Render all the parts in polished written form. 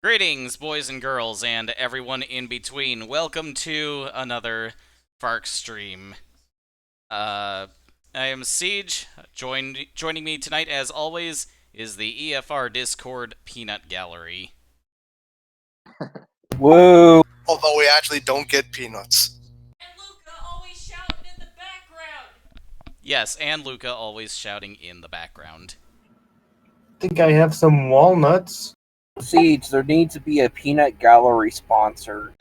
Greetings, boys and girls, and everyone in between. Welcome to another FARC stream. I am Siege. Joining me tonight, as always, is the EFR Discord Peanut Gallery. Woo! Although we actually don't get peanuts. And Luca always shouting in the background. Yes, and Luca always shouting in the background. I think I have some walnuts. Siege, there needs to be a peanut gallery sponsor.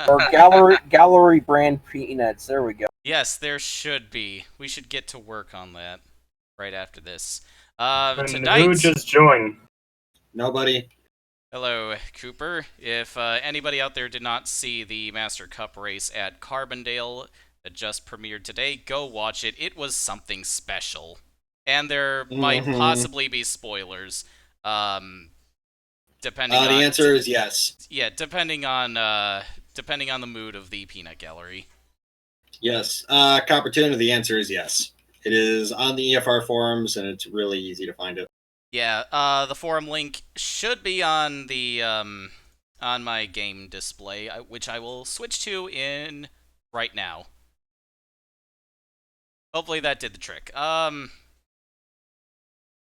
Or gallery brand peanuts. There we go. Yes, there should be. We should get to work on that right after this. Tonight... Who just joined? Nobody. Hello, Cooper. If anybody out there did not see the Master Cup race at Carbondale that just premiered today, go watch it. It was something special. And there might possibly be spoilers. Depending on... The answer is yes. Yeah, depending on the mood of the Peanut Gallery. Yes. Coppertune, the answer is yes. It is on the EFR forums, and it's really easy to find it. Yeah, the forum link should be on the on my game display, which I will switch to in right now. Hopefully that did the trick.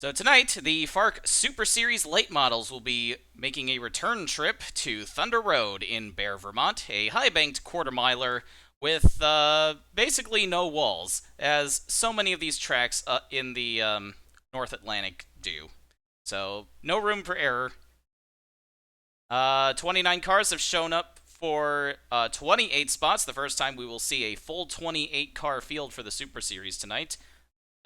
So tonight, the FARC Super Series late models will be making a return trip to Thunder Road in Barre, Vermont, a high-banked quarter-miler with basically no walls, as so many of these tracks in the North Atlantic do. So, no room for error. 29 cars have shown up for 28 spots. The first time we will see a full 28-car field for the Super Series tonight.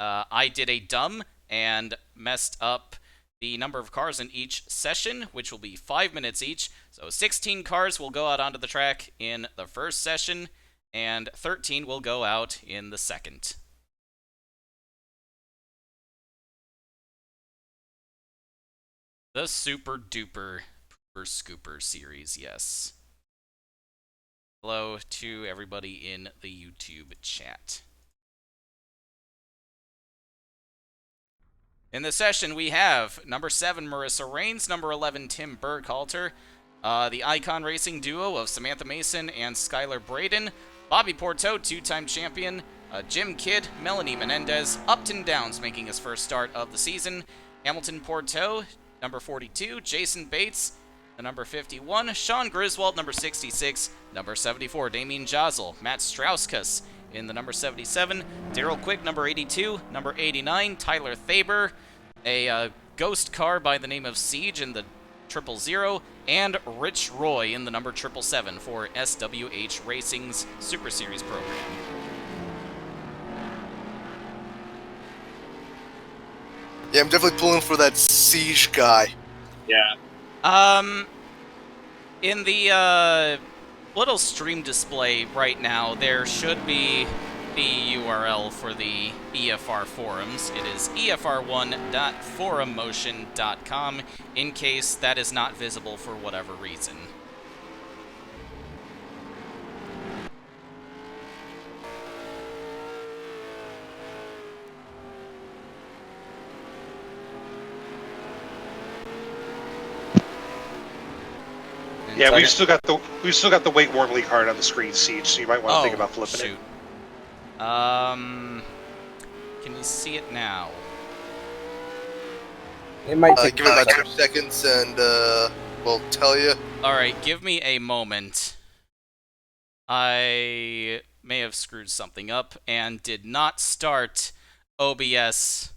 I did a dumb and messed up the number of cars in each session, which will be 5 minutes each. So 16 cars will go out onto the track in the first session, and 13 will go out in the second. The Super Duper Pooper Scooper series, yes. Hello to everybody in the YouTube chat. In this session, we have number 7, Marissa Rains, number 11, Tim Burkhalter, the Icon Racing duo of Samantha Mason and Skylar Braden, Bobby Porto, two-time champion, Jim Kidd, Melanie Menendez, Upton Downs making his first start of the season, Hamilton Porto, number 42, Jason Bates, the number 51, Sean Griswold, number 66, number 74, Damien Josel, Matt Strauskas in the number 77, Daryl Quick, number 82, number 89, Tyler Thaber, a ghost car by the name of Siege in the 000, and Rich Roy in the number 777 for SWH Racing's Super Series program. Yeah, I'm definitely pulling for that Siege guy. Yeah. In the little stream display right now, there should be the URL for the EFR forums. It is efr1.forummotion.com in case that is not visible for whatever reason. Yeah, we've still got the wait warmly card on the screen, Siege. So you might want to think about flipping it. Can you see it now? It might take give it about 2 seconds and we'll tell you. Alright, give me a moment. I may have screwed something up and did not start OBS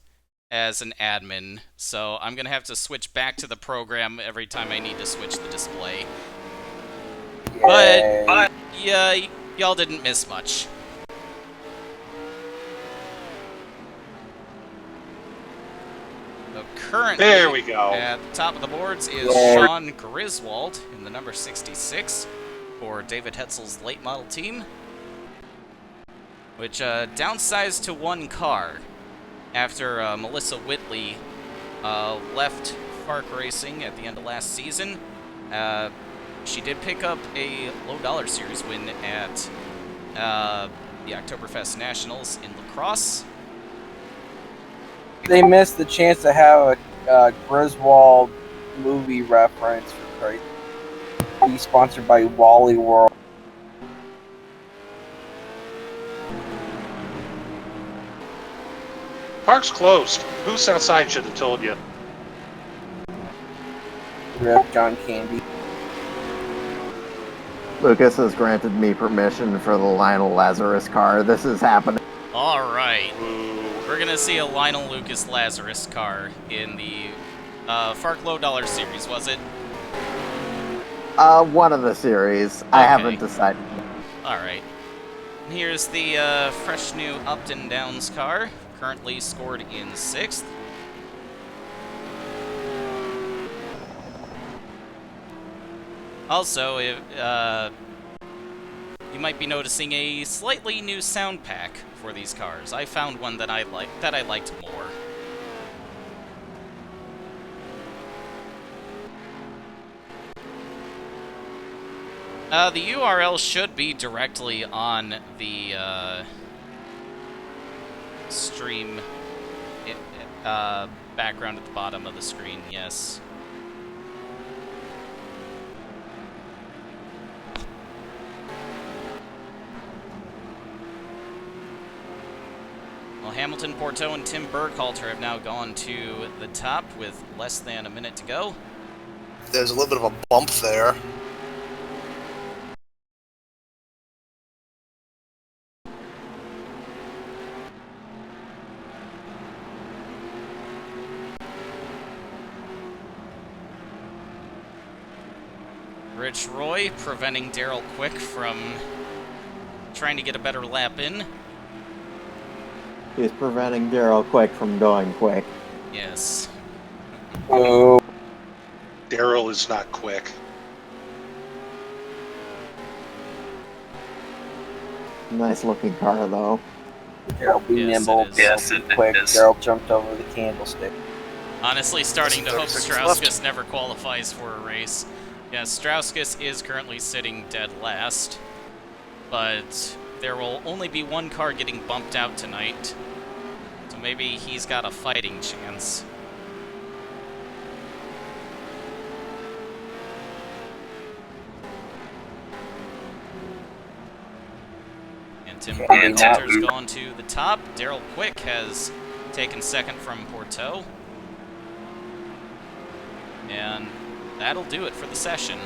as an admin, so I'm gonna have to switch back to the program every time I need to switch the display. But yeah, y'all didn't miss much. So currently, There we go. at the top of the boards is Sean Griswold in the number 66 for David Hetzel's late model team, which downsized to 1 car after Melissa Whitley left FARC Racing at the end of last season. She did pick up a low-dollar series win at the Oktoberfest Nationals in La Crosse. They missed the chance to have Griswold movie reference for Christ. He's sponsored by Wally World. Park's closed. Booths outside should have told you. Rip John Candy. Lucas has granted me permission for the Lionel Lazarus car. This is happening. All right. Ooh. We're going to see a Lionel Lucas Lazarus car in the FARC Low Dollar Series, was it? One of the series. I haven't decided. All right. Here's the fresh new Upton Downs car, currently scored in 6th. Also, if, you might be noticing a slightly new sound pack for these cars. I found one that I liked more. The URL should be directly on the stream background at the bottom of the screen, yes. Well, Hamilton Porteau and Tim Burkhalter have now gone to the top with less than a minute to go. There's a little bit of a bump there. Rich Roy preventing Daryl Quick from trying to get a better lap in. He's preventing Daryl Quick from going quick. Yes. Oh, Daryl is not quick. Nice looking car, though. Daryl be Yes, nimble, it is. Daryl be quick. Daryl jumped over the candlestick. Honestly, starting to hope 36 left. Strauskas never qualifies for a race. Yes, Strauskas is currently sitting dead last, but there will only be one car getting bumped out tonight, so maybe he's got a fighting chance. And Tim Burkhalter's gone to the top. Daryl Quick has taken second from Porteau. And that'll do it for the session.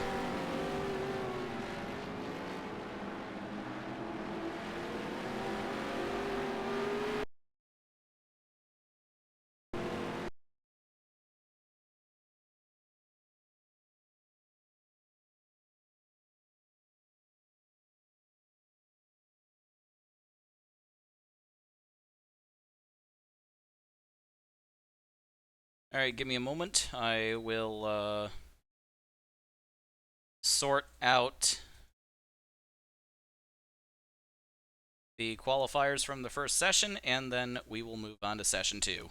Alright, give me a moment. I will sort out the qualifiers from the first session, and then we will move on to session 2.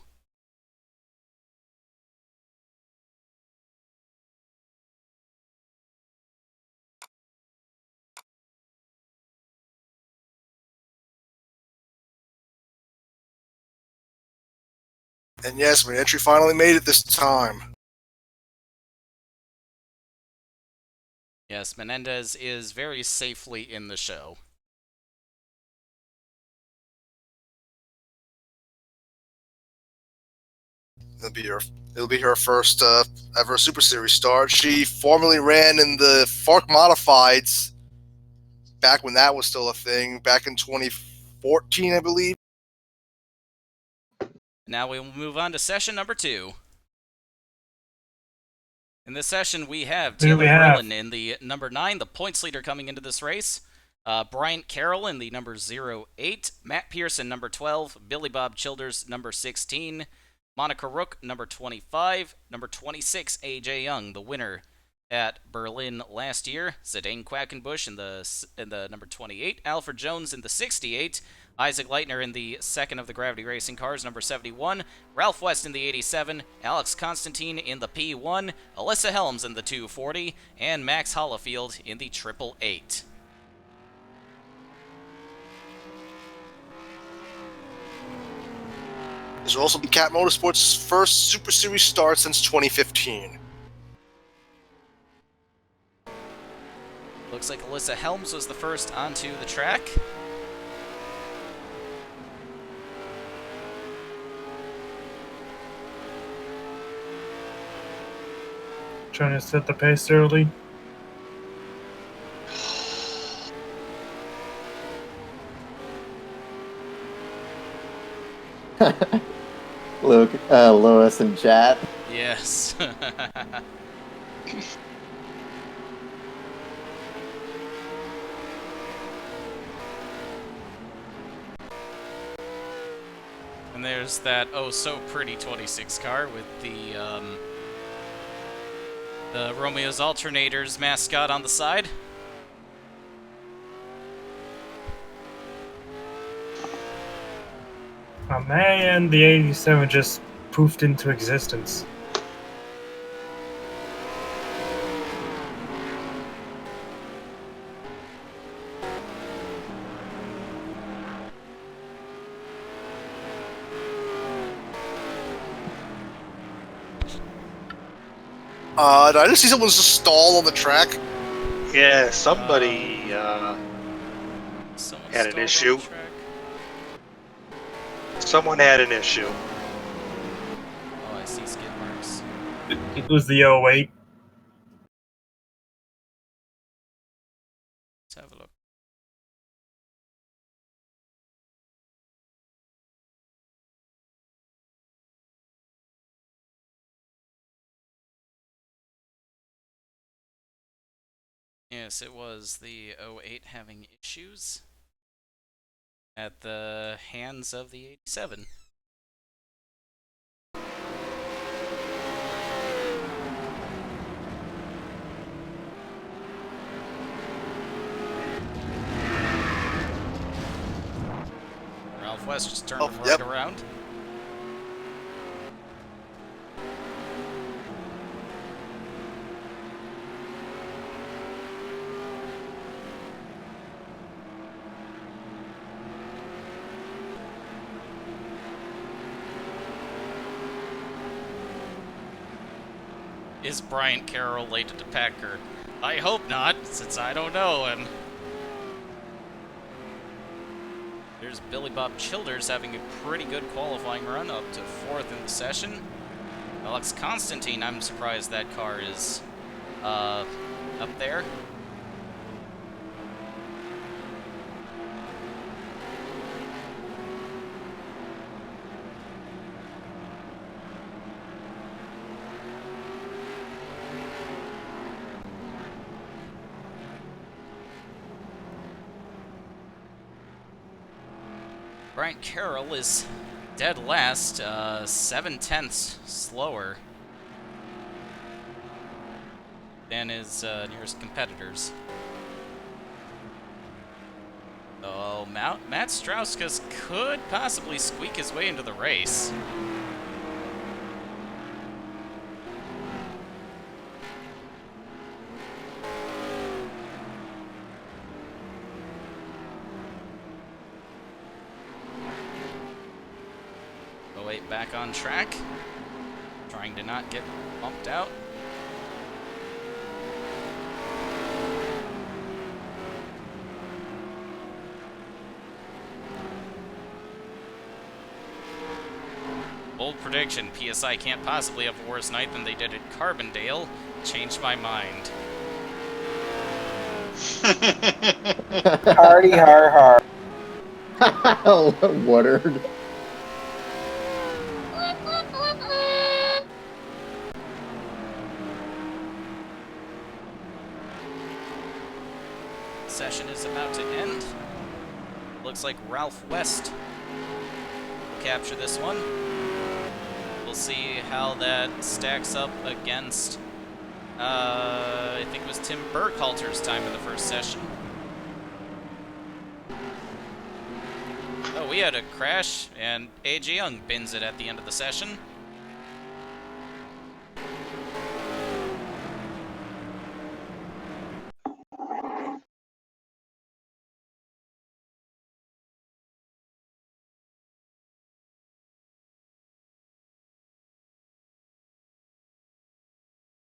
And yes, my entry finally made it this time. Yes, Menendez is very safely in the show. It'll be her first ever Super Series start. She formerly ran in the FARC Modifieds back when that was still a thing, back in 2014, I believe. Now we will move on to session number 2. In this session, we have Taylor Merlin in the number 9, the points leader coming into this race. Bryant Carroll in the number 08, Matt Pearson, number 12, Billy Bob Childers, number 16, Monica Rook, number 25, number 26, AJ Young, the winner at Berlin last year, Zidane Quackenbush in the number 28, Alfred Jones in the 68, Isaac Leitner in the second of the Gravity Racing cars, number 71, Ralph West in the 87, Alex Constantine in the P1, Alyssa Helms in the 240, and Max Hollifield in the 888. This will also be Cat Motorsports' first Super Series start since 2015. looks like Alyssa Helms was the first onto the track. Trying to set the pace early. Lewis in chat. Yes. And there's that oh so pretty 26 car with the Romeo's Alternators mascot on the side. Oh man, the 87 just poofed into existence. Did I just see someone just stall on the track? Yeah, somebody Someone had an stalled on issue. the track. Someone had an issue. Oh, I see skid marks. It was the 08. Let's have a look. Yes, it was the 08 having issues at the hands of the 87. Ralph West just turned him right yep. around. Is Bryant Carroll related to Packer? I hope not, since I don't know him. There's Billy Bob Childers having a pretty good qualifying run, up to 4th in the session. Alex Constantine, I'm surprised that car is up there. Bryant Carroll is dead last, 7/10 slower than his nearest competitors. Oh, Matt Strauskas could possibly squeak his way into the race. Back on track, trying to not get bumped out. Bold prediction, PSI can't possibly have a worse night than they did at Carbondale. Changed my mind. Hardy har har. Woodard. Session is about to end. Looks like Ralph West will capture this one. We'll see how that stacks up against, I think it was Tim Burkhalter's time in the first session. Oh, we had a crash, and A.J. Young bins it at the end of the session.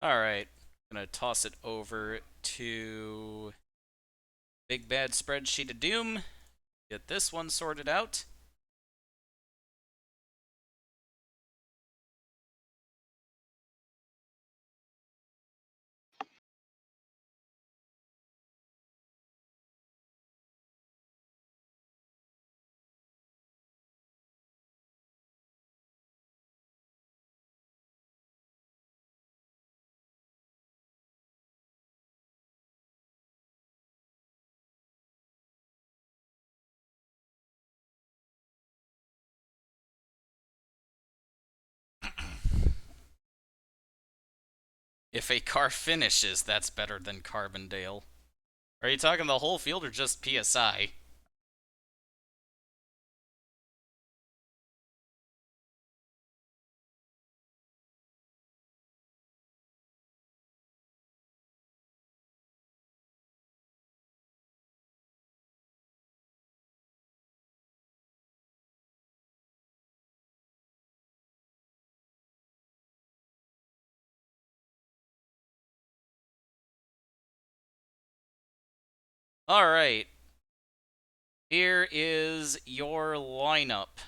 All right, I'm gonna toss it over to Big bad spreadsheet of doom. Get this one sorted out. If a car finishes, that's better than Carbondale. Are you talking the whole field or just PSI? Alright. Here is your lineup.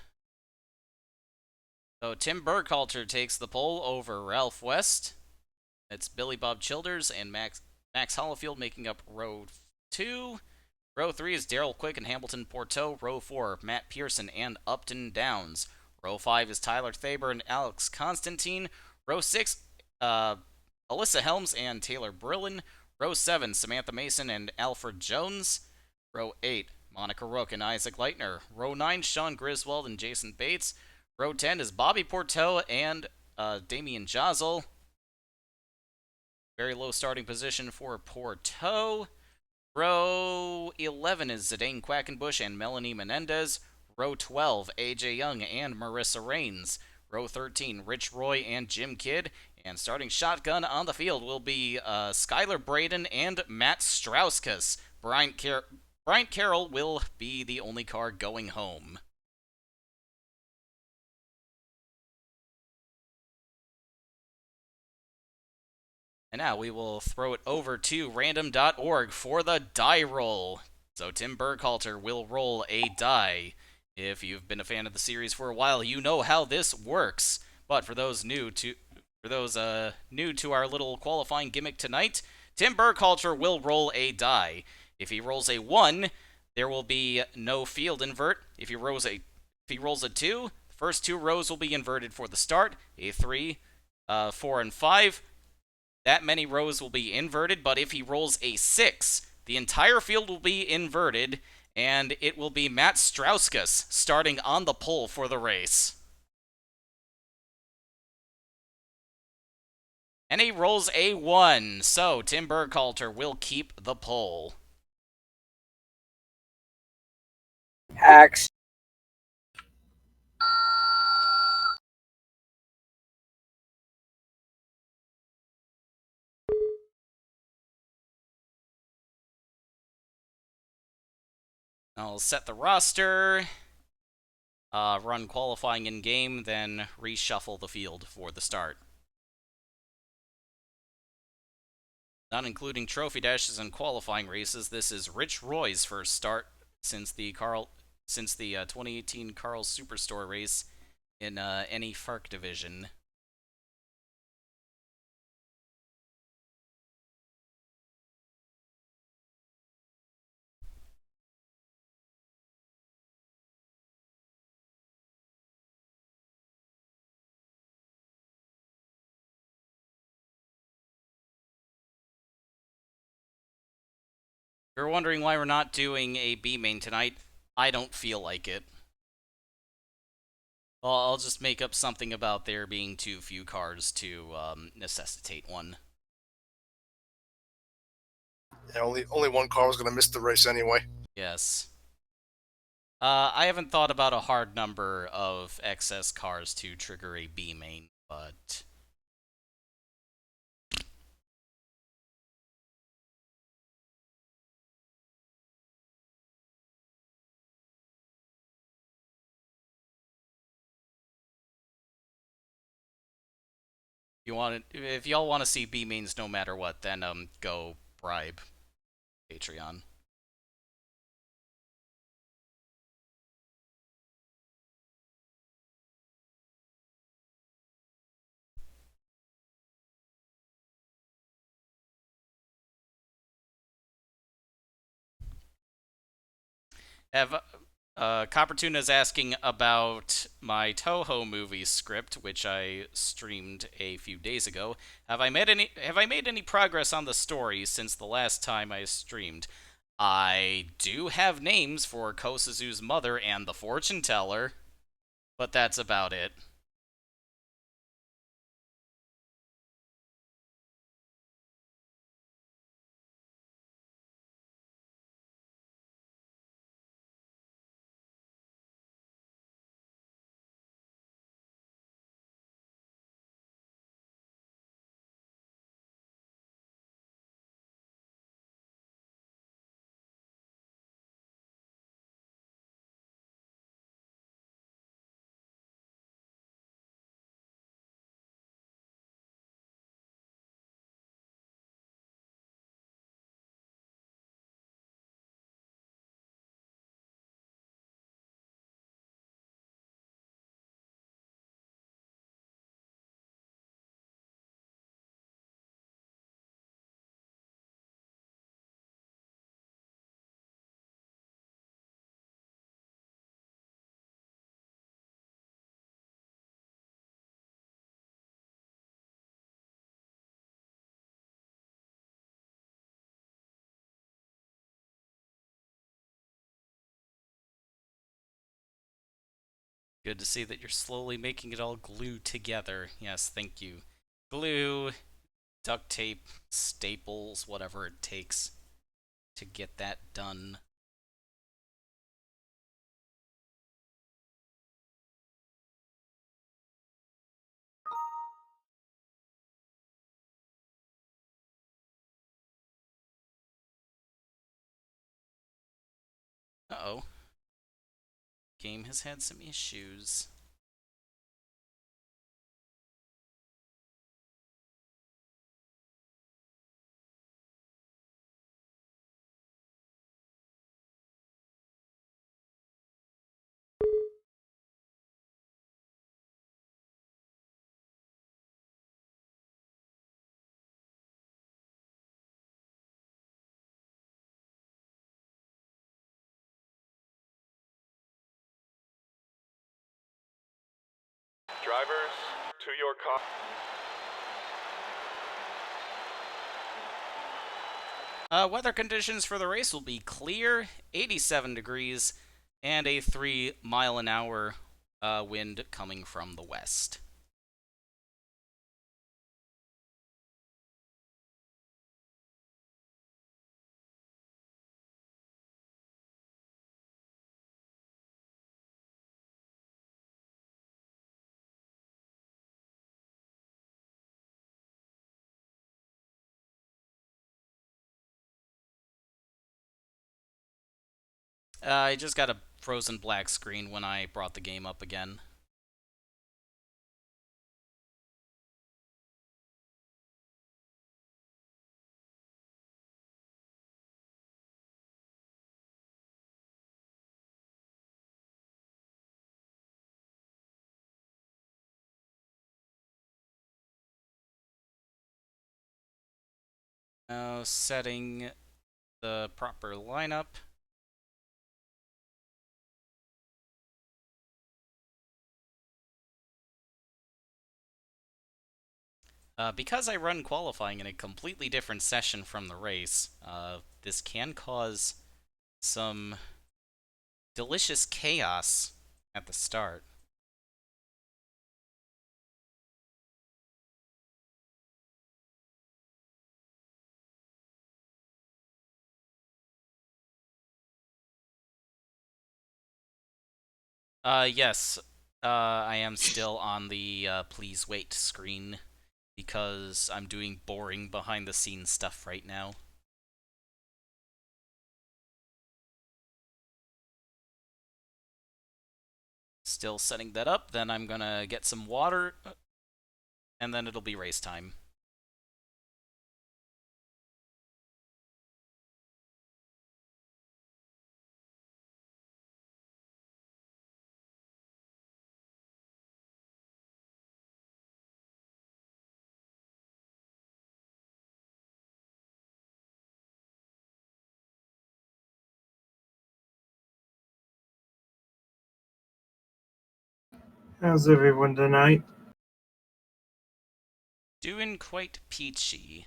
So Tim Burkhalter takes the pole over Ralph West. It's Billy Bob Childers and Max Hollifield making up row 2. Row 3 is Daryl Quick and Hamilton Porteau. Row 4, Matt Pearson and Upton Downs. Row 5 is Tyler Thaber and Alex Constantine. Row 6, Alyssa Helms and Taylor Brillin. Row 7, Samantha Mason and Alfred Jones. Row 8, Monica Rook and Isaac Leitner. Row 9, Sean Griswold and Jason Bates. Row 10 is Bobby Porteau and Damian Jazzel. Very low starting position for Porteau. Row 11 is Zidane Quackenbush and Melanie Menendez. Row 12, AJ Young and Marissa Rains. Row 13, Rich Roy and Jim Kidd. And starting shotgun on the field will be Skylar Braden and Matt Strauskas. Bryant Carroll will be the only car going home. And now we will throw it over to random.org for the die roll. So Tim Burkhalter will roll a die. If you've been a fan of the series for a while, you know how this works. But for those new to our little qualifying gimmick tonight, Tim Burkhalter will roll a die. If he rolls a 1, there will be no field invert. If he rolls a 2, the first 2 rows will be inverted for the start. A 3, 4, and 5. That many rows will be inverted, but if he rolls a 6, the entire field will be inverted, and it will be Matt Strauskas starting on the pole for the race. And he rolls a 1, so Tim Burkhalter will keep the pole. Hacks. I'll set the roster, run qualifying in game, then reshuffle the field for the start. Not including trophy dashes and qualifying races, this is Rich Roy's first start since the 2018 Carl Superstore race in any FARC division. You're wondering why we're not doing a B main tonight? I don't feel like it. Well, I'll just make up something about there being too few cars to necessitate one. Yeah, only one car was going to miss the race anyway. Yes. I haven't thought about a hard number of excess cars to trigger a B main, but... if y'all want to see B mains no matter what, then go bribe Patreon. Have Copper Tuna's asking about my Toho movie script, which I streamed a few days ago. Have I made any progress on the story since the last time I streamed? I do have names for Kosuzu's mother and the fortune teller, but that's about it. Good to see that you're slowly making it all glue together. Yes, thank you. Glue, duct tape, staples, whatever it takes to get that done. Uh-oh. Game has had some issues. Drivers, to your car. Weather conditions for the race will be clear, 87 degrees, and a 3-mile-an-hour wind coming from the west. I just got a frozen black screen when I brought the game up again. Now setting the proper lineup. Because I run qualifying in a completely different session from the race, this can cause some delicious chaos at the start. Yes, I am still on the please wait screen because I'm doing boring behind the scenes stuff right now. Still setting that up, then I'm gonna get some water, and then it'll be race time. How's everyone tonight? Doing quite peachy.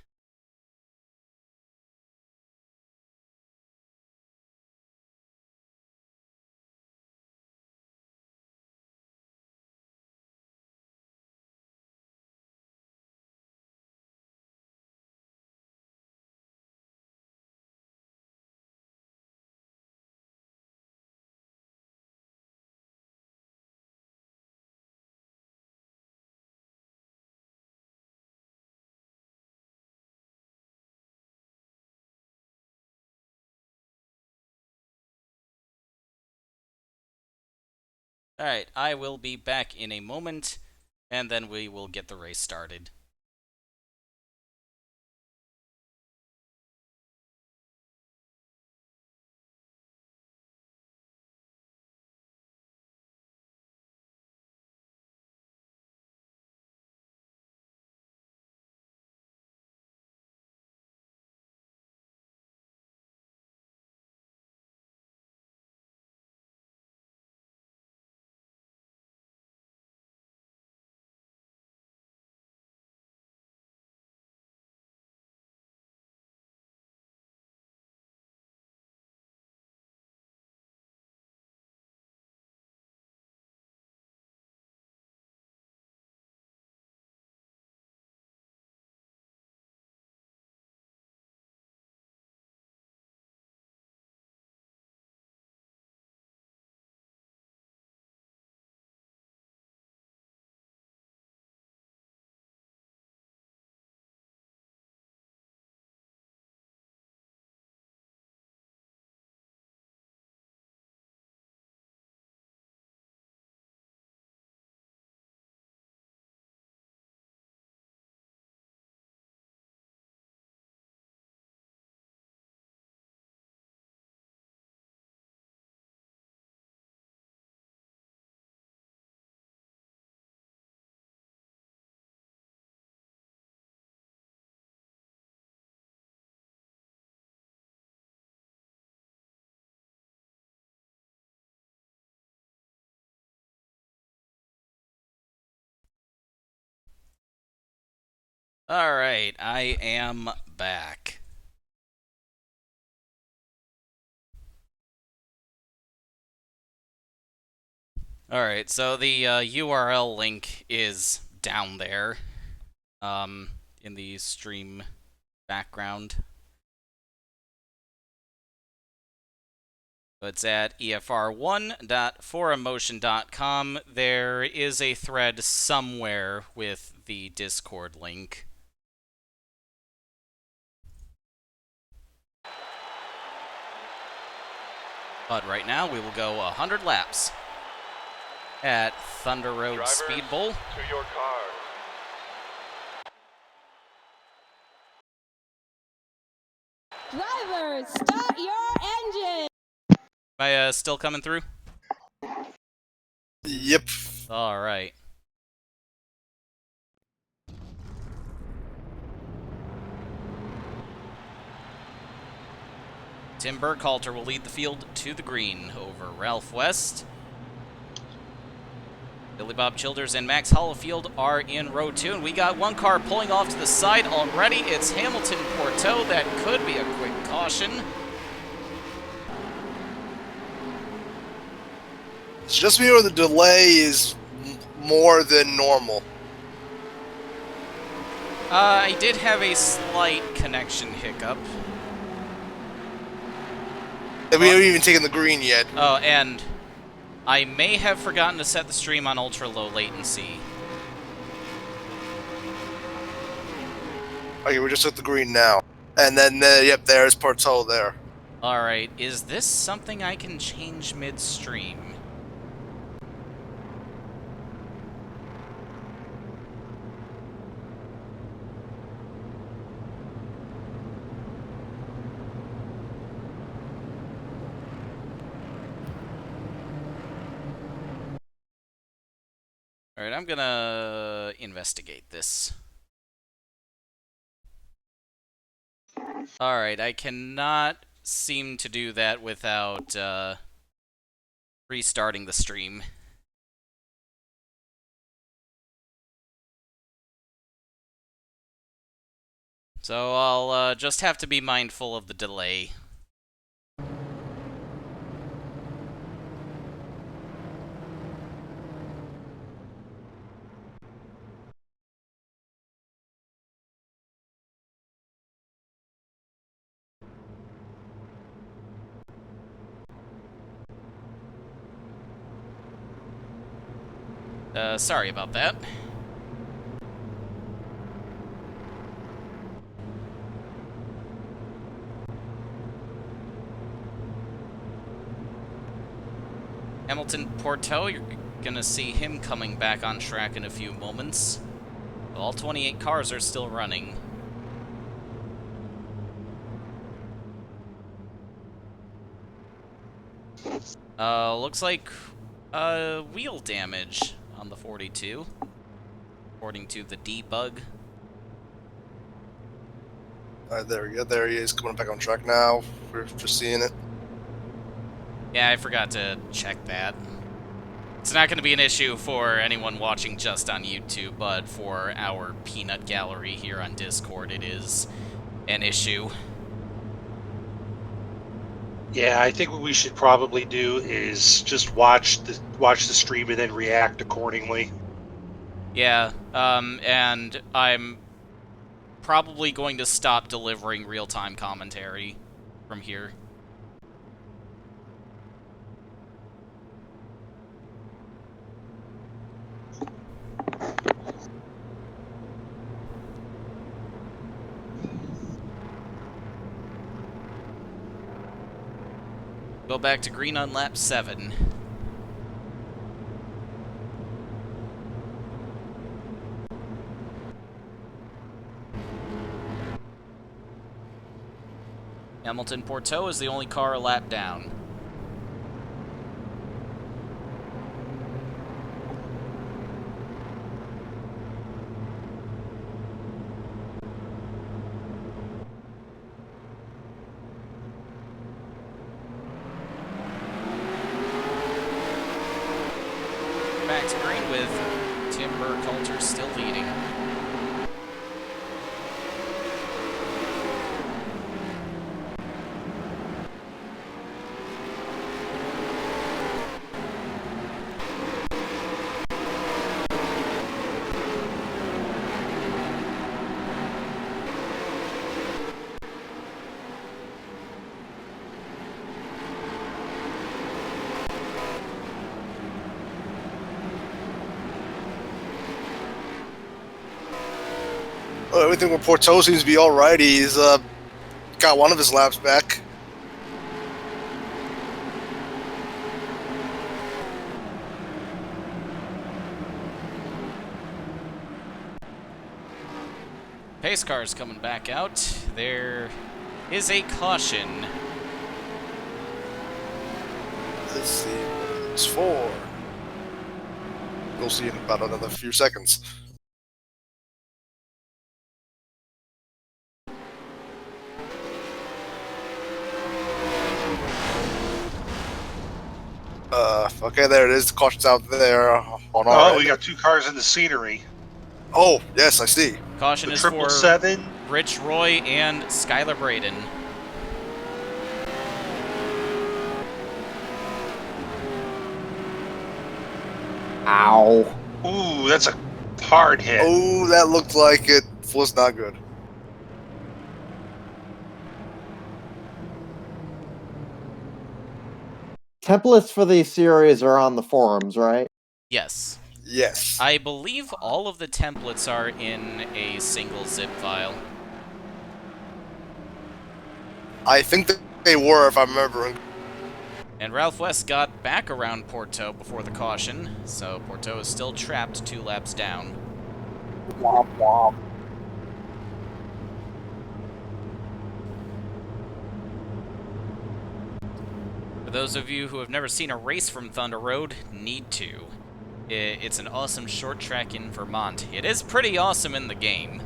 Alright, I will be back in a moment, and then we will get the race started. Alright, I am back. Alright, so the URL link is down there, in the stream background. It's at efr1.forumotion.com. There is a thread somewhere with the Discord link. But right now, we will go 100 laps at Thunder Road Speedbowl. To your cars. Drivers, start your engine! Am I still coming through? Yep. Alright. Tim Burkhalter will lead the field to the green over Ralph West. Billy Bob Childers and Max Hollifield are in row 2, and we got one car pulling off to the side already. It's Hamilton Porteau. That could be a quick caution. It's just me or the delay is more than normal. I did have a slight connection hiccup. And we haven't even taken the green yet. Oh, and I may have forgotten to set the stream on ultra low latency. Okay, we just took the green now. And then, yep, there's Porteau there. Alright, is this something I can change midstream? Alright, I'm gonna investigate this. Alright, I cannot seem to do that without restarting the stream. So I'll just have to be mindful of the delay. Sorry about that. Hamilton Porto, you're gonna see him coming back on track in a few moments. All 28 cars are still running. Looks like wheel damage on the 42, according to the debug. Alright, there we go. There he is, coming back on track now. We're just seeing it. Yeah, I forgot to check that. It's not going to be an issue for anyone watching just on YouTube, but for our peanut gallery here on Discord, it is an issue. Yeah, I think what we should probably do is just watch the stream and then react accordingly. Yeah, and I'm probably going to stop delivering real-time commentary from here. Go back to green on lap 7. Hamilton Porto is the only car a lap down. Back to green with Tim Burkhalter still leading. Well, everything with Porto seems to be alright. He's got one of his laps back. Pace car's coming back out. There is a caution. Let's see what it's for. We'll see in about another few seconds. Okay, there it is. The caution's out there. Oh, we got 2 cars in the scenery. Oh, yes, I see. Caution The is for 777. Rich Roy and Skylar Braden. Ow. Ooh, that's a hard hit. Oh, that looked like it was not good. Templates for these series are on the forums, right? Yes. Yes. I believe all of the templates are in a single zip file. I think that they were, if I'm remembering. And Ralph West got back around Porto before the caution, so Porto is still trapped 2 laps down. Womp womp. For those of you who have never seen a race from Thunder Road, need to. It's an awesome short track in Vermont. It is pretty awesome in the game.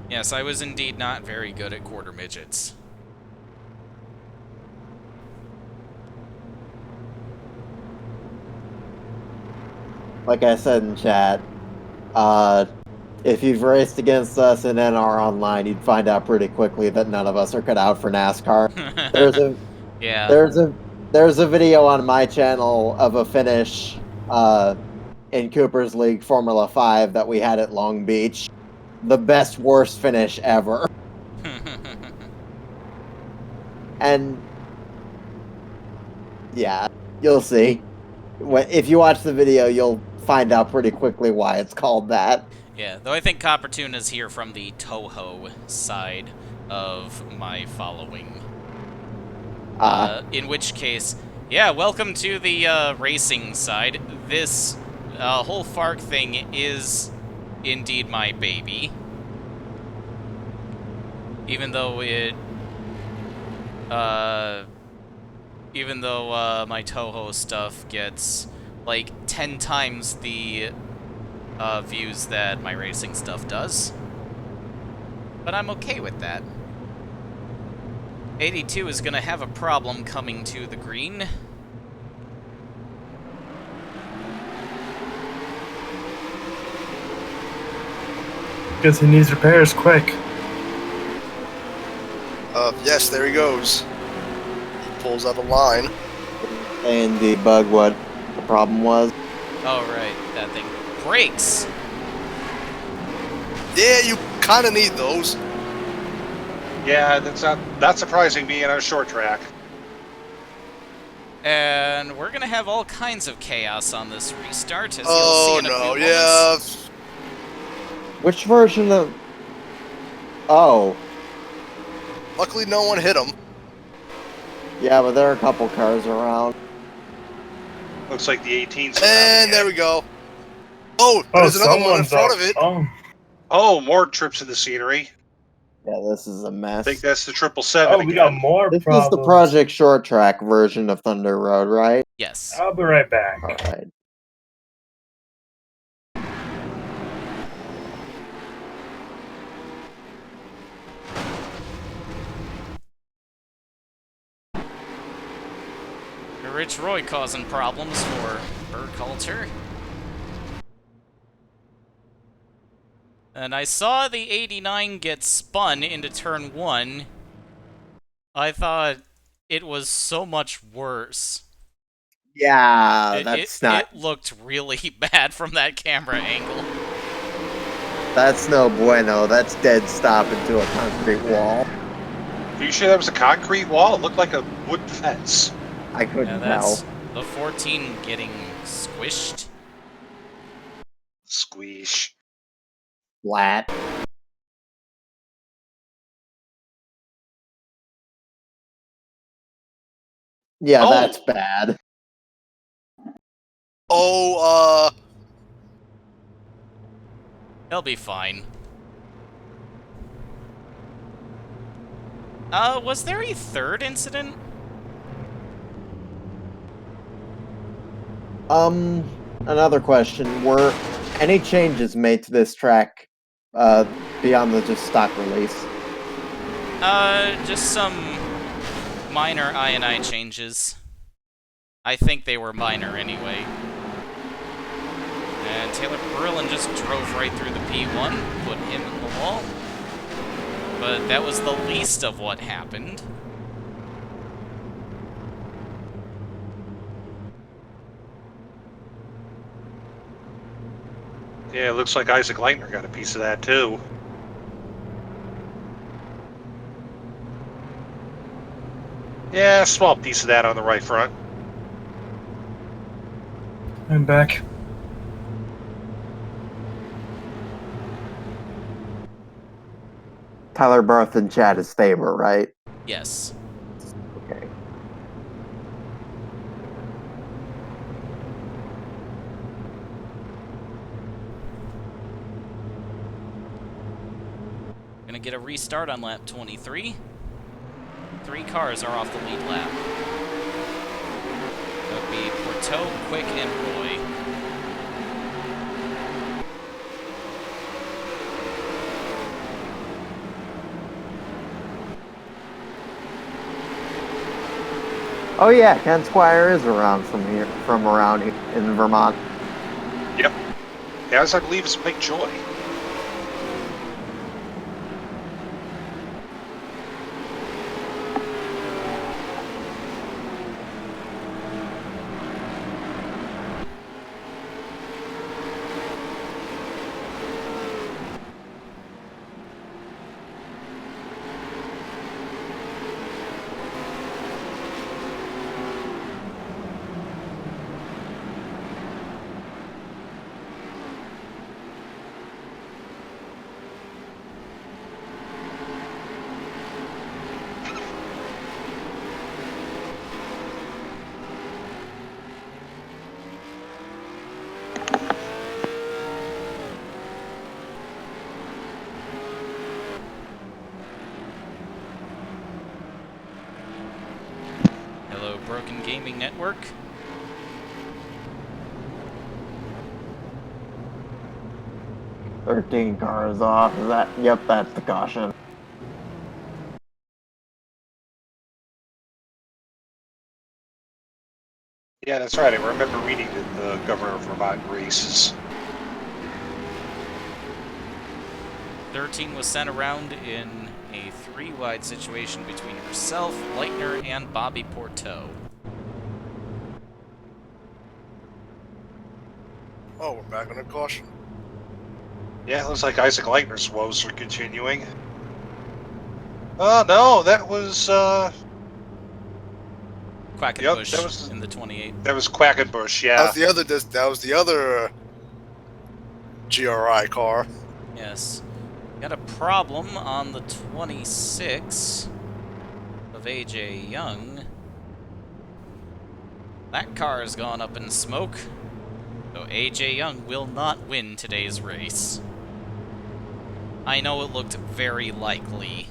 Yes, I was indeed not very good at quarter midgets. like I said in chat, if you've raced against us in NR Online, you'd find out pretty quickly that none of us are cut out for NASCAR. There's a Yeah. there's a video on my channel of a finish in Cooper's League Formula 5 that we had at Long Beach. The best worst finish ever. And yeah, you'll see. If you watch the video, you'll find out pretty quickly why it's called that. Yeah, though I think Copper Tuna is here from the Toho side of my following. In which case, yeah, welcome to the racing side. This whole FARC thing is indeed my baby. Even though my Toho stuff gets like 10 times the views that my racing stuff does. But I'm okay with that. 82 is gonna have a problem coming to the green. Because he needs repairs quick. Yes, there he goes. He pulls out a line. And debug what the problem was. Oh, right, that thing. Brakes! Yeah, you kind of need those. Yeah, that's not surprising me on a short track. And we're gonna have all kinds of chaos on this restart, as you'll see in a few moments. Yeah. Which version of... Oh. Luckily, no one hit him. Yeah, but there are a couple cars around. Looks like the 18's And there we go. Oh, there's another one in front of it. Oh, more trips in the scenery. Yeah, this is a mess. I think that's the 777 Oh, we got more This problems. is the Project Short Track version of Thunder Road, right? Yes. I'll be right back. Alright. Rich Roy causing problems for Burkhalter. And I saw the 89 get spun into turn 1. I thought it was so much worse. Yeah, It looked really bad from that camera angle. That's no bueno. That's dead stop into a concrete wall. Are you sure that was a concrete wall? It looked like a wood fence. I couldn't Yeah, that's tell. the 14 getting squished. Squeeze. Flat. Yeah, Oh. that's bad. Oh, They'll be fine. Was there a third incident? Another question. Were any changes made to this track beyond the just stock release? Just some minor I&I changes. I think they were minor anyway. And Taylor Berlin just drove right through the P1, put him in the wall. But that was the least of what happened. Yeah, it looks like Isaac Leitner got a piece of that too. Yeah, a small piece of that on the right front. I'm back. Tyler Barth and Chad is Faber, right? Yes. Okay. Gonna get a restart on lap 23. 3 cars are off the lead lap. That would be Porteau, Quick, and Roy. Oh yeah, Ken Squire is around from around here in Vermont. Yep. as I believe is Mike Joy. Hello, Broken Gaming Network. "13 cars off." Is that? Yep, that's the caution. Yeah, that's right. I remember reading the Governor of Vermont races. 13 was sent around in a 3-wide situation between herself, Leitner, and Bobby Porteau. Oh, we're back on a caution. Yeah, it looks like Isaac Leitner's woes are continuing. Oh, no, that was, Quackenbush that was in the 28. That was Quackenbush, yeah. That was the other GRI car. Yes. Got a problem on the 26 of AJ Young. That car has gone up in smoke, so AJ Young will not win today's race. I know it looked very likely,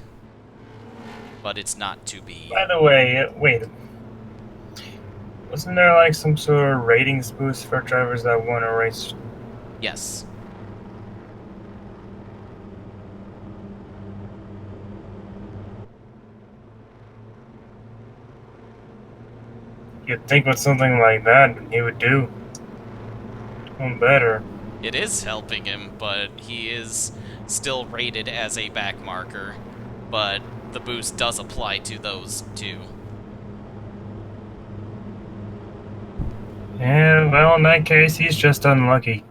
but it's not to be. By the way, wait. Wasn't there like some sort of ratings boost for drivers that won a race? Yes. You'd think with something like that, he would do better. It is helping him, but he is still rated as a back marker. But the boost does apply to those two. Yeah, well, in that case, he's just unlucky.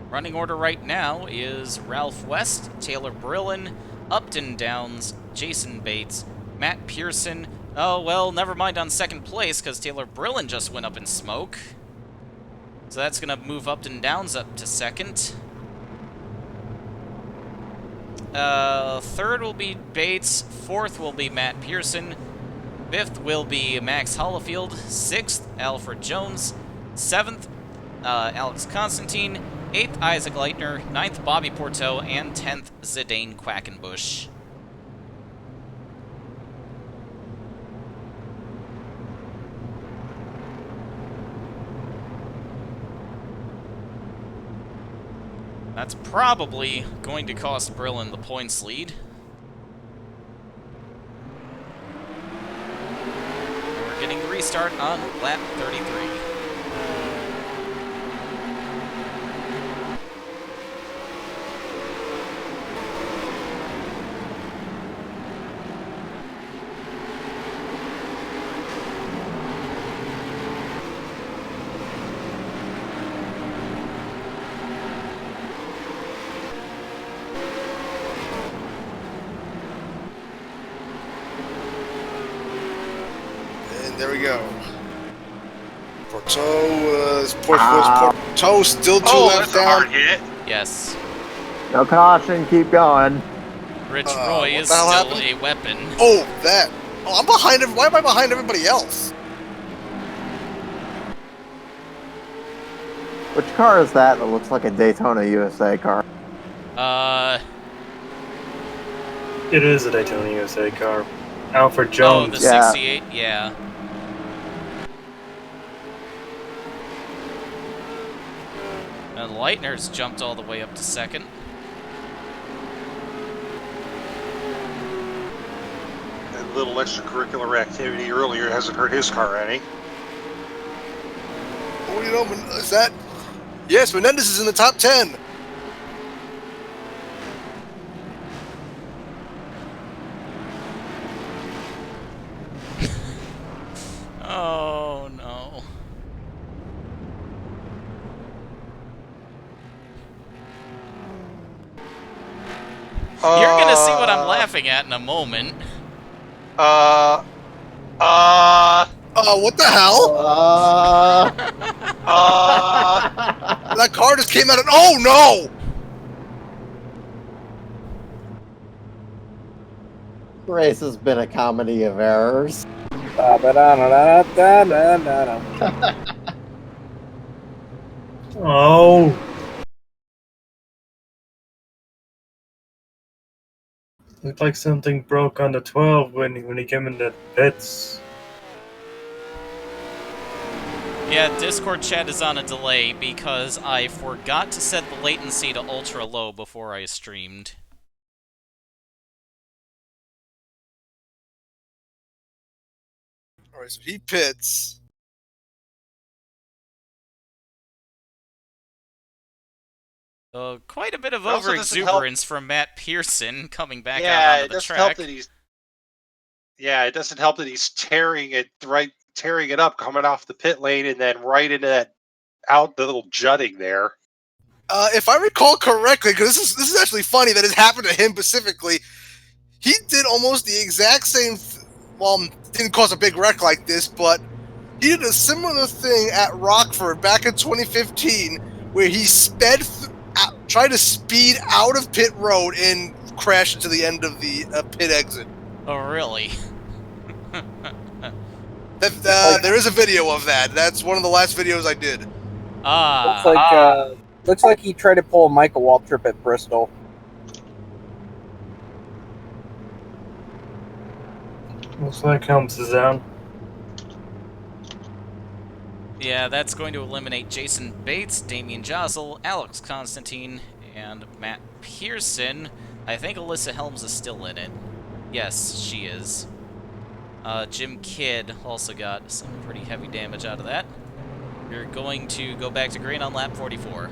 Running order right now is Ralph West, Taylor Brillin, Upton Downs, Jason Bates, Matt Pearson. Oh, well, never mind on second place, because Taylor Brillin just went up in smoke. So that's going to move Upton Downs up to second. Third will be Bates. Fourth will be Matt Pearson. Fifth will be Max Hollifield. Sixth, Alfred Jones. Seventh, Alex Constantine. 8th, Isaac Leitner. 9th, Bobby Porteau. And 10th, Zidane Quackenbush. That's probably going to cost Brillin the points lead. We're getting the restart on lap 33. There we go. Porteau still two laps that's a hard down. hit. Yes. No caution, keep going. Rich Roy what is the hell still happened? a weapon. Oh, that. Oh, I'm behind him. Why am I behind everybody else? Which car is that? That looks like a Daytona USA car. It is a Daytona USA car. Alfred Oh, Jones. the 68? Yeah. And Leitner's jumped all the way up to second. little extracurricular activity earlier hasn't hurt his car any. Oh, you know, is that? Yes, Menendez is in the top 10. Oh no. You're gonna see what I'm laughing at in a moment. What the hell? That car just came out of. Oh no! Race has been a comedy of errors. Oh. Looked like something broke on the 12 when he came in the pits. Yeah, Discord chat is on a delay because I forgot to set the latency to ultra low before I streamed. Alright, so he pits. Quite a bit of It also doesn't help- over-exuberance from Matt Pearson coming back Yeah, out onto it the doesn't track. help that he's. Yeah, it doesn't help that he's tearing it up, coming off the pit lane, and then right into that the little jutting there. If I recall correctly, because this is actually funny that it happened to him specifically. He did almost the exact same. Well, didn't cause a big wreck like this, but he did a similar thing at Rockford back in 2015, where he tried to speed out of pit road and crashed into the end of the pit exit. Oh, really? There is a video of that. That's one of the last videos I did. Looks like he tried to pull a Michael Waltrip at Bristol. Looks like Helms is down. Yeah, that's going to eliminate Jason Bates, Damian Jostle, Alex Constantine, and Matt Pearson. I think Alyssa Helms is still in it. Yes, she is. Jim Kidd also got some pretty heavy damage out of that. You're going to go back to green on lap 44.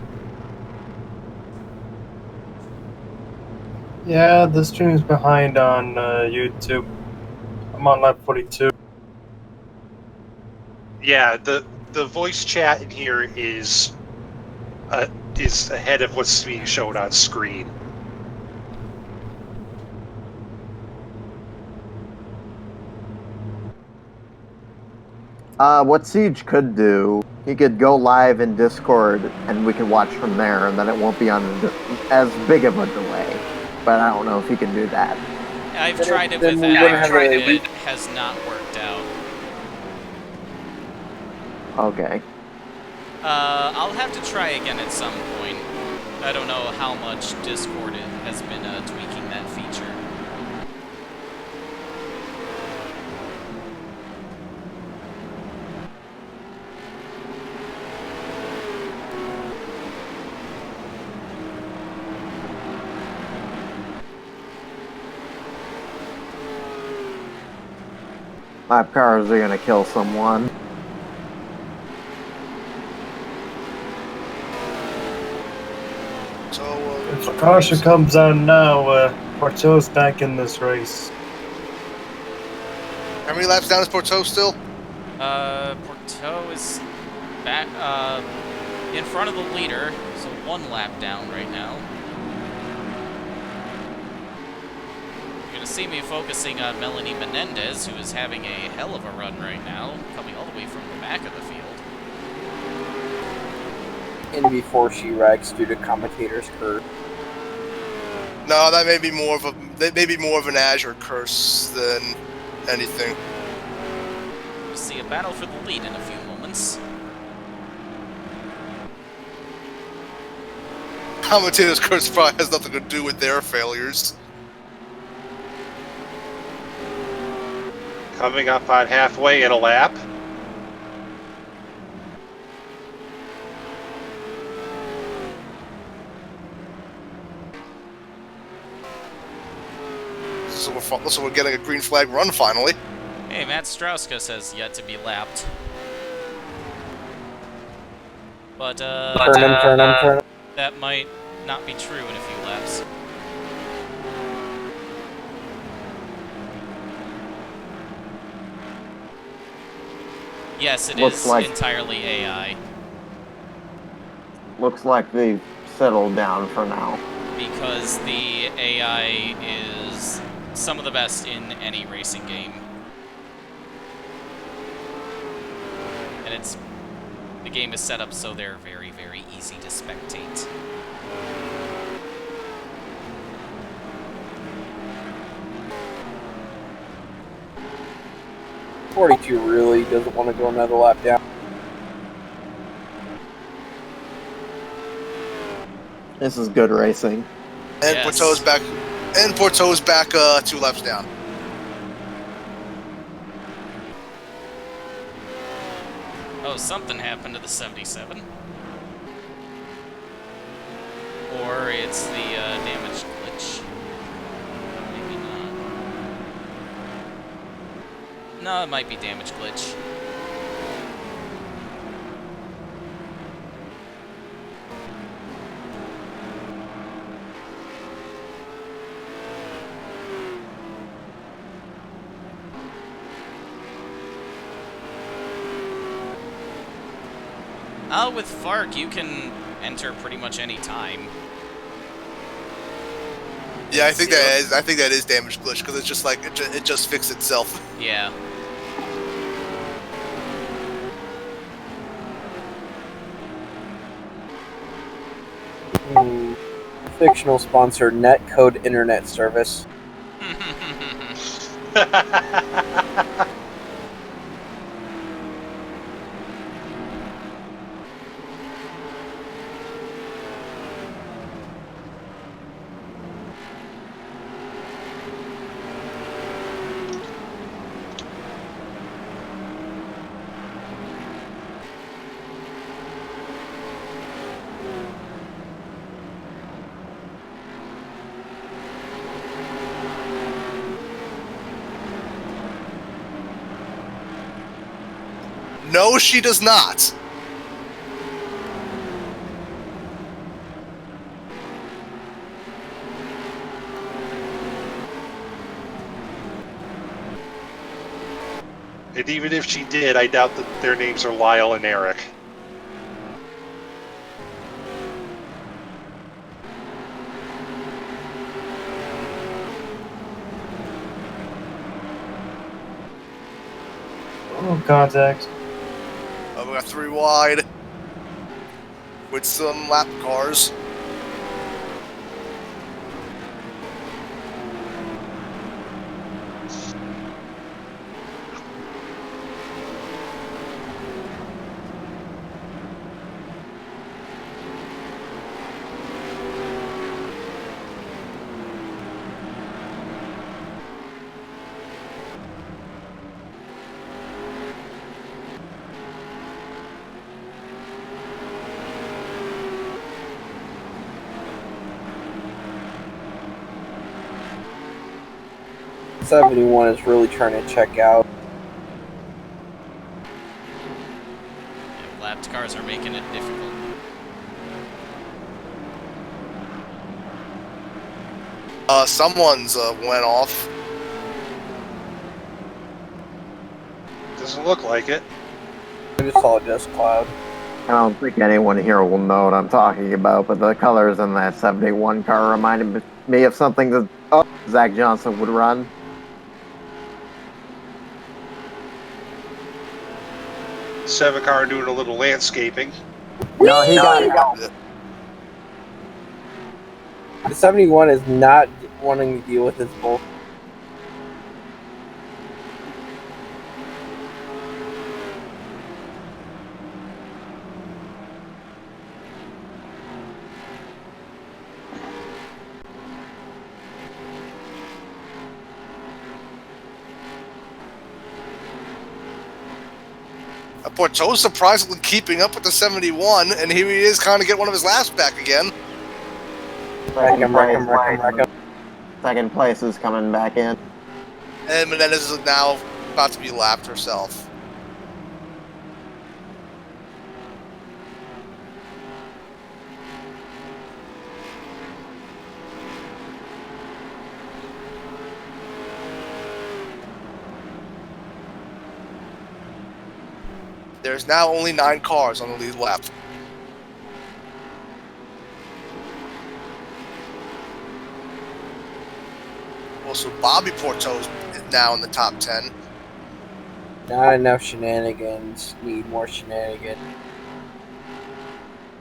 Yeah, the stream's behind on YouTube. I'm on lap 42. Yeah, the voice chat in here is ahead of what's being shown on screen. What Siege could do, he could go live in Discord and we can watch from there, and then it won't be on as big of a delay. But I don't know if he can do that. I've tried it with that. It has not worked out. Okay. I'll have to try again at some point. I don't know how much Discord has been tweaking that feature. My cars are gonna kill someone. So, If a caution comes out now, Porto's back in this race. how many laps down is Porto still? Porto is back, in front of the leader, so 1 lap down right now. You're gonna see me focusing on Melanie Menendez, who is having a hell of a run right now, coming all the way from the back of the field. And before she wrecks due to commentator's curse. No, that may be more of an Azure curse than anything. We'll see a battle for the lead in a few moments. Commentator's curse probably has nothing to do with their failures. Coming up on halfway in a lap. looks like we're getting a green flag run finally. Hey, Matt Strauskas has yet to be lapped. But, Turn him. that might not be true in a few laps. Yes, it Looks is like- entirely AI. Looks like they've settled down for now. Because the AI is some of the best in any racing game. And the game is set up so they're very, very easy to spectate. .42 really doesn't want to go another lap down. This is good racing. And Yes. Porto's back. And Porto's back 2 laps down. Oh, something happened to the 77. Or it's the damaged glitch. Maybe not. No, it might be damaged glitch. With FARC, you can enter pretty much any time. Yeah, I think that is damage glitch because it's just like it just fixed itself. Yeah. Fictional sponsor, Netcode Internet Service. No, she does not. And even if she did, I doubt that their names are Lyle and Eric. Oh, contact. We got 3 wide with some lap cars. .71 is really trying to check out. Yeah, lapped cars are making it difficult. Someone's went off. Doesn't look like it. I just saw Just Cloud. I don't think anyone here will know what I'm talking about, but the colors in that 71 car reminded me of something that Zach Johnson would run. Seven car doing a little landscaping. No, he got The 71 is not wanting to deal with this bull. Porto's surprisingly keeping up with the 71, and here he is kind of get one of his laps back again. Wreck him. Second place is coming back in. And Menendez is now about to be lapped herself. There's now only 9 cars on the lead lap. Also, Bobby Porto's now in the top 10. Not enough shenanigans. Need more shenanigans.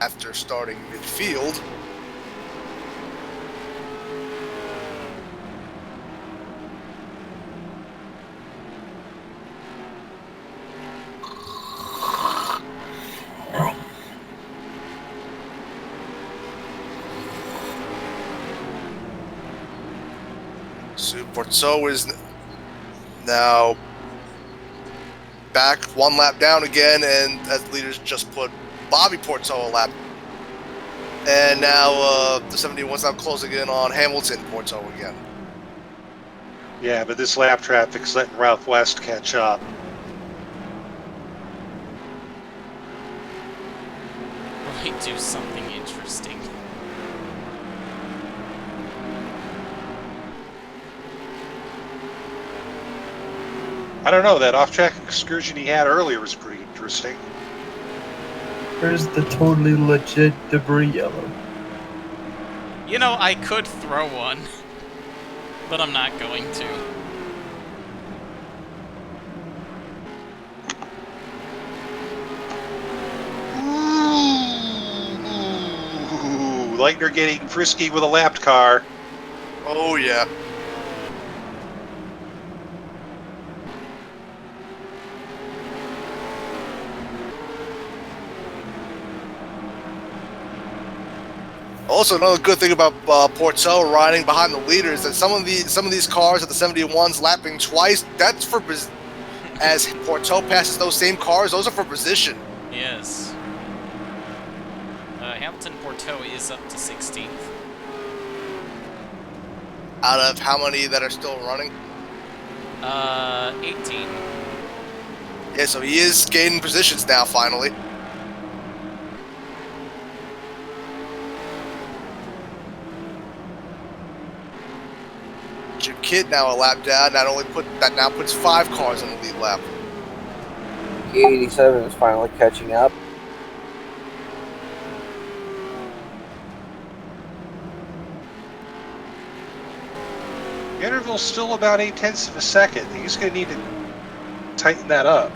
After starting midfield. Porto is now back 1 lap down again, and as leaders just put Bobby Porto a lap. And now the 71's now closing in on Hamilton Porto again. Yeah, but this lap traffic's letting Ralph West catch up. Might do something interesting. I don't know, that off-track excursion he had earlier was pretty interesting. Where's the totally legit debris yellow? You know, I could throw one, but I'm not going to. Ooh, Leitner getting frisky with a lapped car. Oh, yeah. Also, another good thing about Porto riding behind the leader is that some of these cars at the 71s lapping twice. That's for as Porto passes those same cars. Those are for position. Yes. Hamilton Porto is up to 16th. Out of how many that are still running? 18. Yeah, so he is gaining positions now, finally. Jim Kidd now a lap down. That now puts 5 cars on the lead lap. The 87 is finally catching up. The interval's still about 0.8 of a second. He's going to need to tighten that up.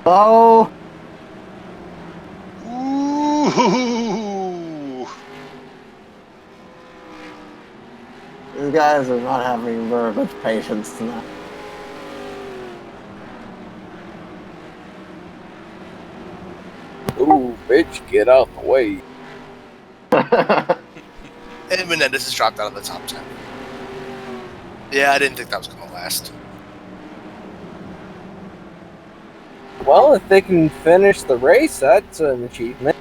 Oh! Ooh. These guys are not having very much patience tonight. Ooh, bitch, get out the way. And Menendez has dropped out of the top 10. Yeah, I didn't think that was going to last. Well, if they can finish the race, that's an achievement.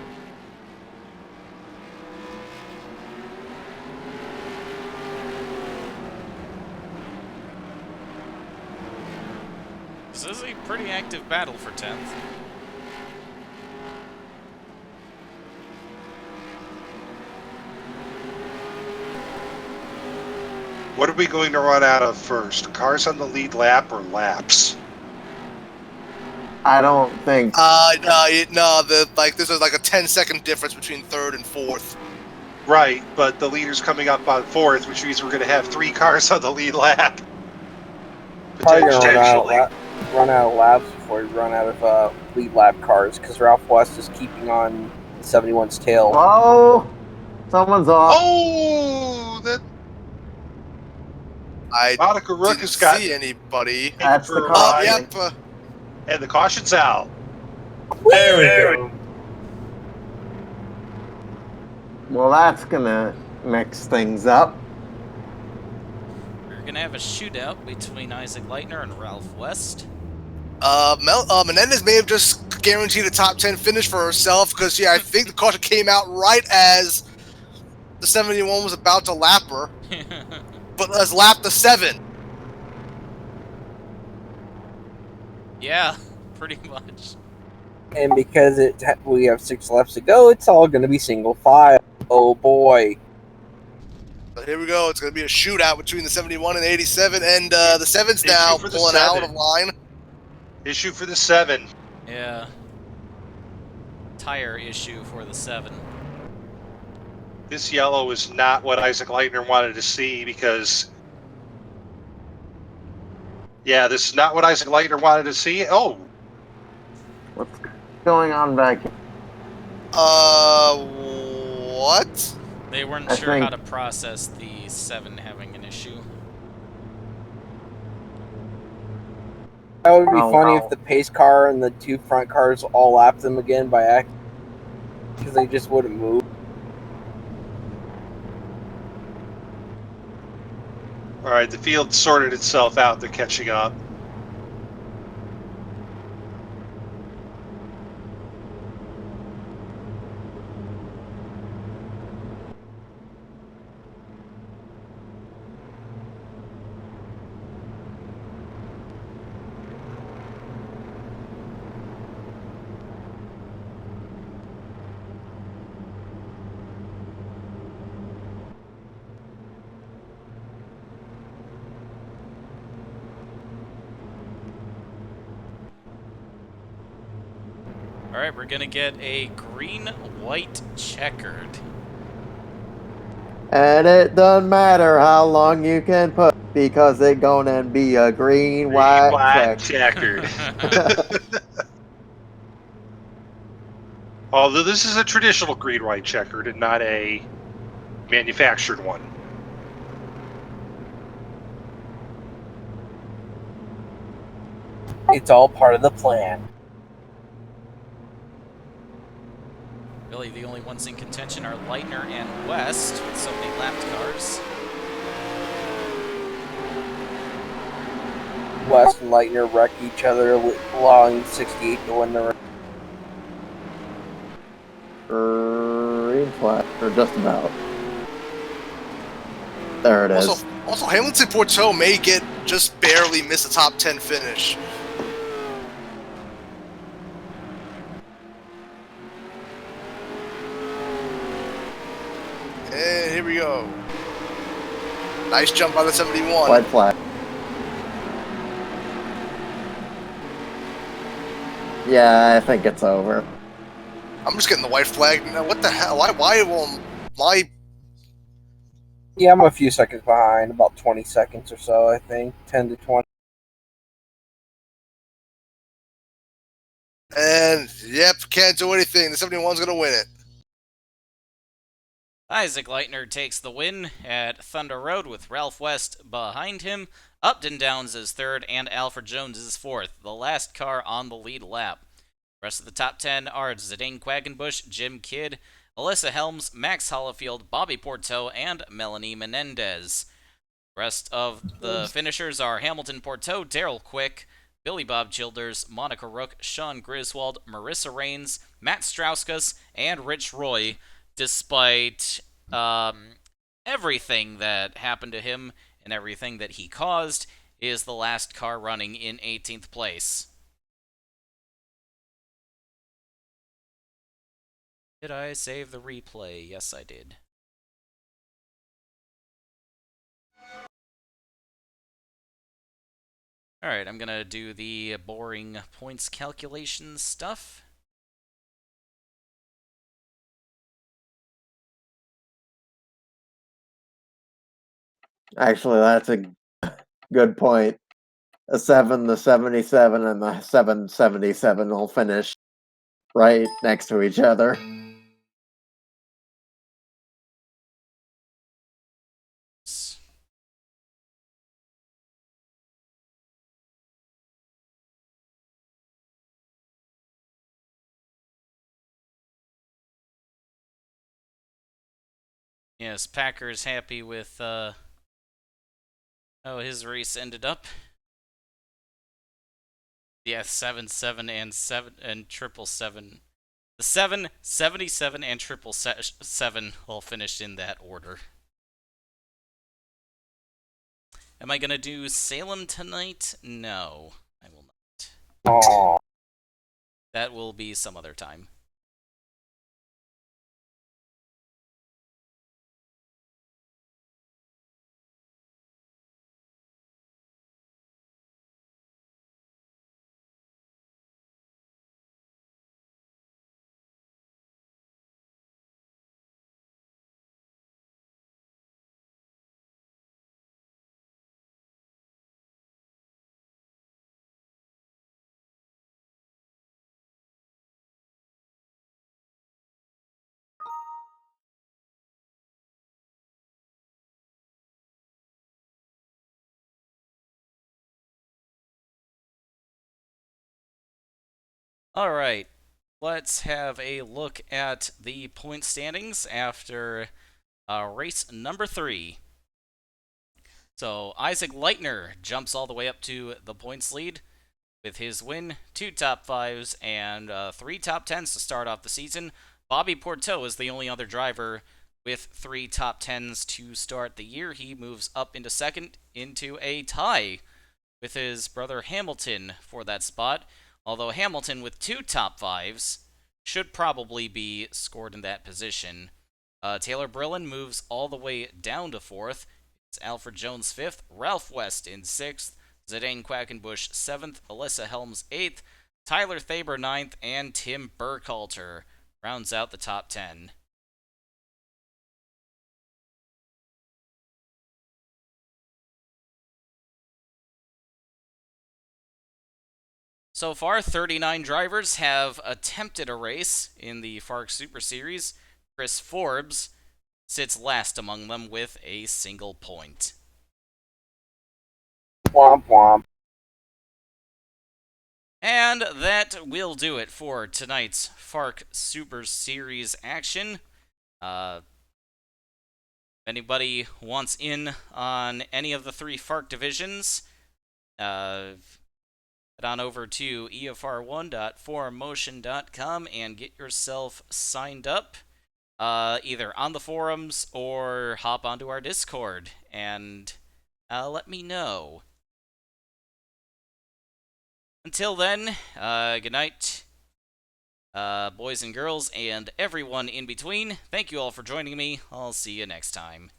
This is a pretty active battle for 10th. What are we going to run out of first? Cars on the lead lap or laps? I don't think. This is like a 10-second difference between 3rd and 4th. Right, but the leader's coming up on 4th, which means we're going to have 3 cars on the lead lap. Probably gonna Potentially. run out of laps before we run out of lead lap cars, because Ralph West is keeping on the 71's tail. Oh! Someone's off. Oh! That I Monica Rook didn't has got see anybody. That's the for car. Yep. And the caution's out. There we go. Well, that's gonna mix things up. We're going to have a shootout between Isaac Leitner and Ralph West. Menendez may have just guaranteed a top 10 finish for herself because, I think the caution came out right as the 71 was about to lap her, but has lapped the 7. Yeah, pretty much. And because we have 6 laps to go, it's all going to be single file. Oh boy. But here we go. It's going to be a shootout between the 71 and the 87, and the 7's now for the pulling out 7. of line. Issue for the 7. Yeah. Tire issue for the 7. This yellow is not what Isaac Leitner wanted to see because... Yeah, this is not what Isaac Leitner wanted to see. Oh! What's going on back here? What? They weren't I sure how think- to process the 7 having an issue. That would be Oh, funny wow. if the pace car and the 2 front cars all lapped them again by accident. Because they just wouldn't move. Alright, the field sorted itself out. They're catching up. Alright, we're gonna get a green-white checkered. And it doesn't matter how long you can put because it's gonna be a green, white check. checkered. Although this is a traditional green-white checkered and not a manufactured one. It's all part of the plan. Really, the only ones in contention are Leitner and West, with so many lapped cars. West and Leitner wreck each other, allowing 68 to win the race. Green flag, or just about. There it is. Also, Hamilton Porto may just barely miss a top 10 finish. And here we go. Nice jump by the 71. White flag. Yeah, I think it's over. I'm just getting the white flag. Now, what the hell? Why? Yeah, I'm a few seconds behind, about 20 seconds or so, I think. 10 to 20. And, yep, can't do anything. The 71's going to win it. Isaac Leitner takes the win at Thunder Road with Ralph West behind him. Upton Downs is third, and Alfred Jones is fourth, the last car on the lead lap. The rest of the top 10 are Zidane Quackenbush, Jim Kidd, Alyssa Helms, Max Hollifield, Bobby Porto, and Melanie Menendez. The rest of the finishers are Hamilton Porto, Daryl Quick, Billy Bob Childers, Monica Rook, Sean Griswold, Marissa Rains, Matt Strauskas, and Rich Roy, despite everything that happened to him and everything that he caused, is the last car running in 18th place. Did I save the replay? Yes, I did. Alright, I'm gonna do the boring points calculation stuff. Actually, that's a good point. The 7, the 77, and the 777 will finish right next to each other. Yes, Packer's happy with how his race ended up. Yeah, 7-7 and 7 and 777. The 777 and 777 all finished in that order. Am I gonna do Salem tonight? No, I will not. Oh. That will be some other time. Alright, let's have a look at the point standings after race number 3. So, Isaac Leitner jumps all the way up to the points lead with his win, 2 top 5s, and 3 top 10s to start off the season. Bobby Porteau is the only other driver with 3 top 10s to start the year. He moves up into second into a tie with his brother Hamilton for that spot. Although Hamilton with 2 top 5s should probably be scored in that position. Taylor Brillen moves all the way down to 4th. It's Alfred Jones 5th, Ralph West in 6th, Zidane Quackenbush 7th, Alyssa Helms 8th, Tyler Thaber 9th, and Tim Burkhalter rounds out the top 10. So far, 39 drivers have attempted a race in the FARC Super Series. Chris Forbes sits last among them with a single point. Womp womp. And that will do it for tonight's FARC Super Series action. If anybody wants in on any of the 3 FARC divisions, head on over to efr1.forummotion.com and get yourself signed up, either on the forums or hop onto our Discord and let me know. Until then, good night, boys and girls, and everyone in between. Thank you all for joining me. I'll see you next time.